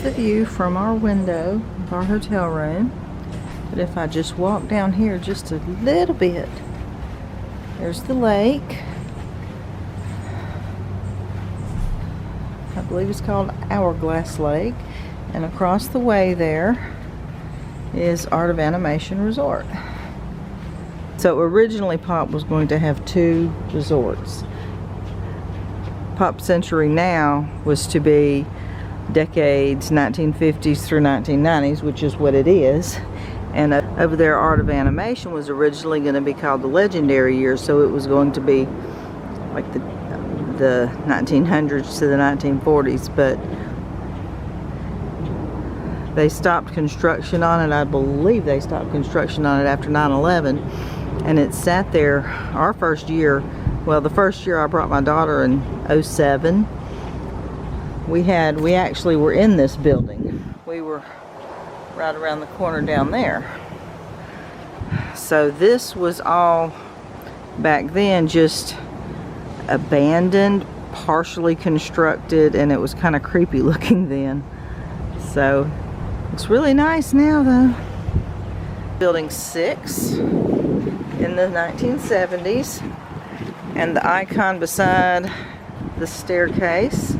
That's the view from our window of our hotel room. But if I just walk down here just a little bit, there's the lake. I believe it's called Hourglass Lake. And across the way there is Art of Animation Resort. So originally Pop was going to have 2 resorts. Pop Century now was to be decades 1950s through 1990s, which is what it is. And over there, Art of Animation was originally going to be called the Legendary Years, so it was going to be like the 1900s to the 1940s, but they stopped construction on it. I believe they stopped construction on it after 9/11, and it sat there our first year. Well, the first year I brought my daughter in 07, we actually were in this building. We were right around the corner down there. So this was all back then just abandoned, partially constructed, and it was kind of creepy looking then. So it's really nice now though. Building 6 in the 1970s, and the icon beside the staircase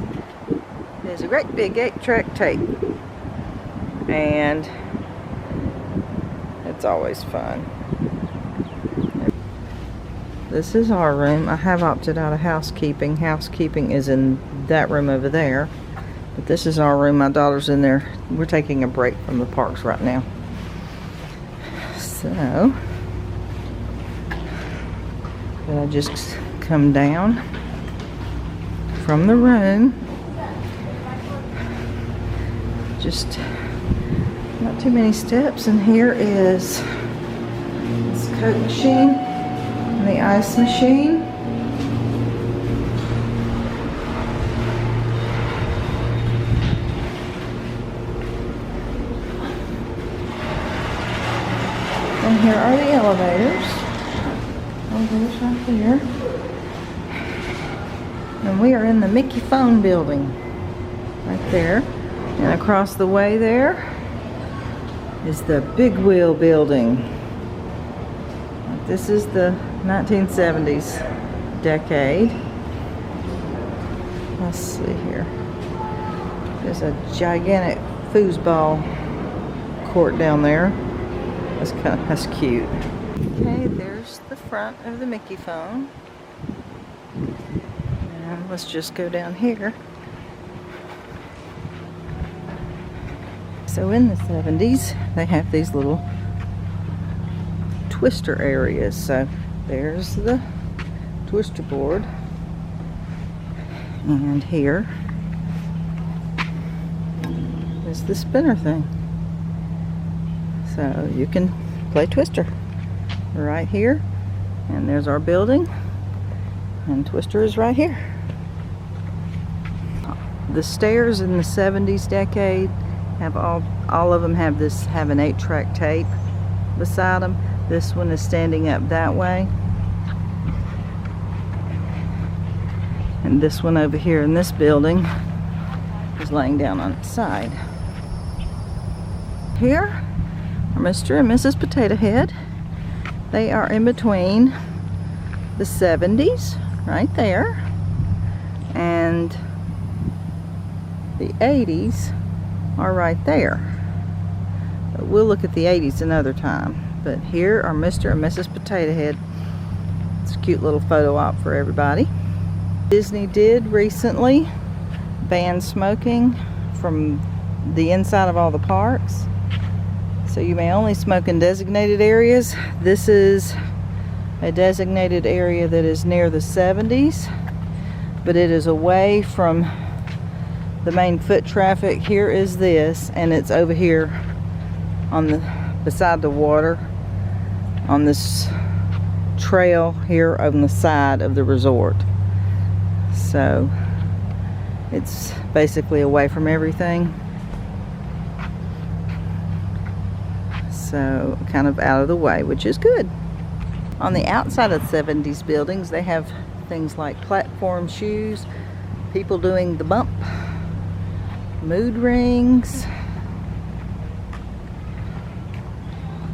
is a great big 8-track tape, and it's always fun. This is our room. I have opted out of housekeeping. Housekeeping is in that room over there, but this is our room. My daughter's in there. We're taking a break from the parks right now. So, but I just come down from the room. Just not too many steps, and here is this Coke machine and the ice machine. And here are the elevators. Elevators right there. And we are in the Mickey Phone building right there. And across the way there is the Big Wheel building. This is the 1970s decade. Let's see here. There's a gigantic foosball court down there. That's cute. Okay, there's the front of the Mickey Phone. And let's just go down here. So in the 70s, they have these little twister areas. So there's the twister board. And here is the spinner thing. So you can play twister right here. And there's our building. And twister is right here. The stairs in the 70s decade have all of them have an 8-track tape beside them. This one is standing up that way, and this one over here in this building is laying down on its side. Here are Mr. and Mrs. Potato Head. They are in between the 70s right there and the 80s are right there. But we'll look at the 80s another time. But here are Mr. and Mrs. Potato Head. It's a cute little photo op for everybody. Disney did recently ban smoking from the inside of all the parks. So you may only smoke in designated areas. This is a designated area that is near the 70s, but it is away from the main foot traffic. Here is this, and it's over here on the beside the water on this trail here on the side of the resort. So it's basically away from everything. So kind of out of the way, which is good. On the outside of the 70s buildings, they have things like platform shoes, people doing the bump, mood rings.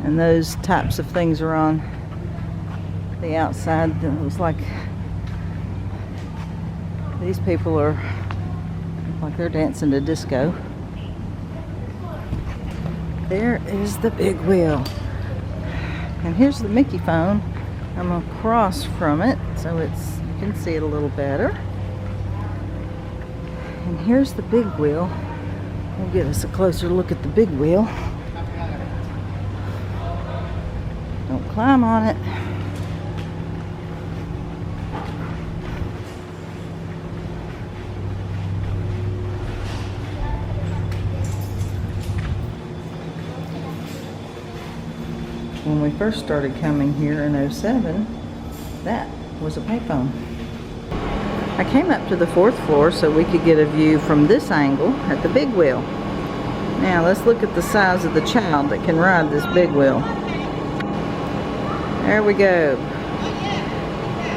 And those types of things are on the outside. It looks like these people are like they're dancing to disco. There is the big wheel. And here's the Mickey phone. I'm across from it so you can see it a little better. And here's the big wheel. We'll get us a closer look at the big wheel. Don't climb on it. When we first started coming here in '07, that was a payphone. I came up to the 4th floor so we could get a view from this angle at the big wheel. Now let's look at the size of the child that can ride this big wheel. There we go.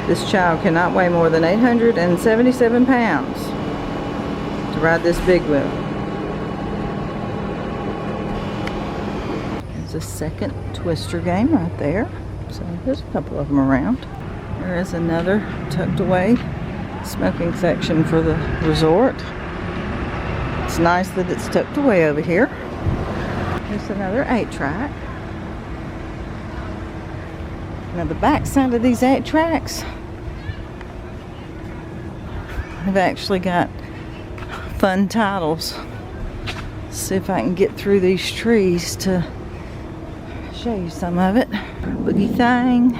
This child cannot weigh more than 877 pounds to ride this big wheel. There's a second Twister game right there. So there's a couple of them around. There is another tucked away smoking section for the resort. It's nice that it's tucked away over here. There's another 8-track. Now the back side of these 8-tracks, I've actually got fun titles. Let's see if I can get through these trees to show you some of it. Boogie Thing,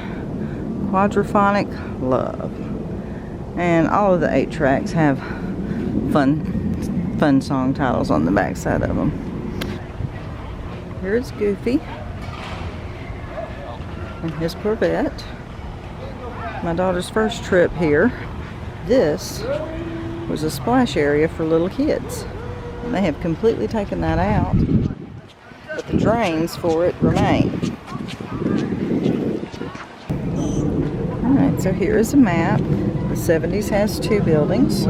Quadraphonic Love. And all of the 8-tracks have fun song titles on the back side of them. Here's Goofy and his Corvette. My daughter's first trip here. This was a splash area for little kids. And they have completely taken that out, but the drains for it remain. Alright, so here is a map. The 70s has 2 buildings.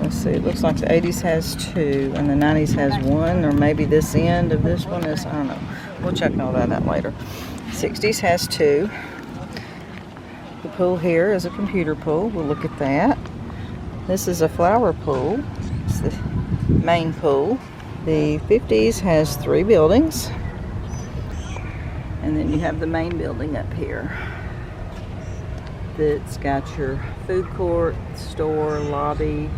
Let's see, it looks like the 80s has 2 and the 90s has 1, or maybe this end of this one is, I don't know. We'll check all that out later. 60s has 2. The pool here is a computer pool. We'll look at that. This is a flower pool. It's the main pool. The 50s has 3 buildings. And then you have the main building up here. That's got your food court, store, lobby,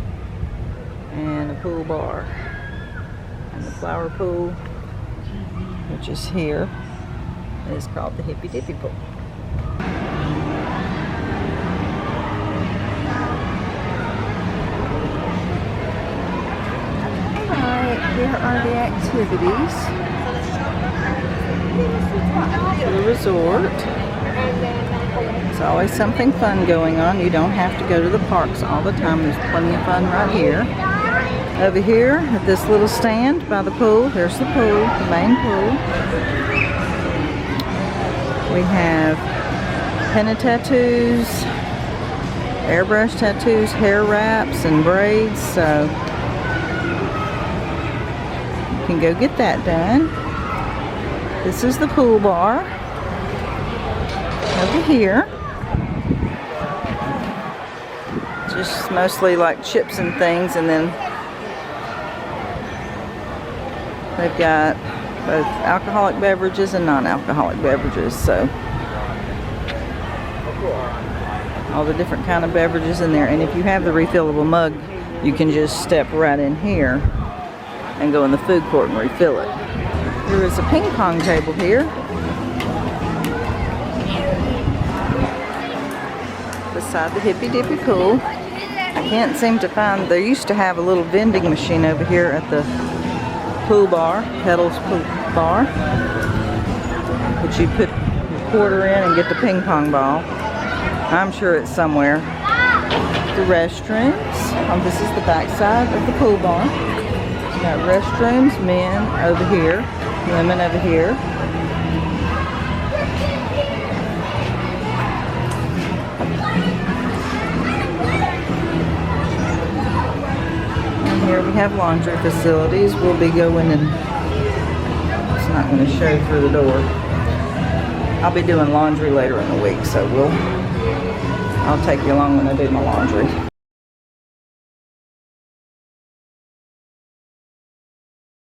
and a pool bar. And the flower pool, which is here, is called the Hippy Dippy Pool. Alright, here are the activities for the resort. There's always something fun going on. You don't have to go to the parks all the time. There's plenty of fun right here. Over here at this little stand by the pool, there's the pool, the main pool. We have henna tattoos, airbrush tattoos, hair wraps, and braids. So you can go get that done. This is the pool bar over here. Just mostly like chips and things, and then they've got both alcoholic beverages and non-alcoholic beverages, so all the different kind of beverages in there. And if you have the refillable mug, you can just step right in here and go in the food court and refill it. There is a ping pong table here beside the Hippy Dippy Pool. I can't seem to find, they used to have a little vending machine over here at the pool bar, Pedals Pool Bar, but you put your quarter in and get the ping pong ball. I'm sure it's somewhere. The restrooms. This is the back side of the pool bar. You got restrooms, men over here, women over here. We have laundry facilities. We'll be going and it's not going to show through the door. I'll be doing laundry later in the week, so I'll take you along when I do my laundry.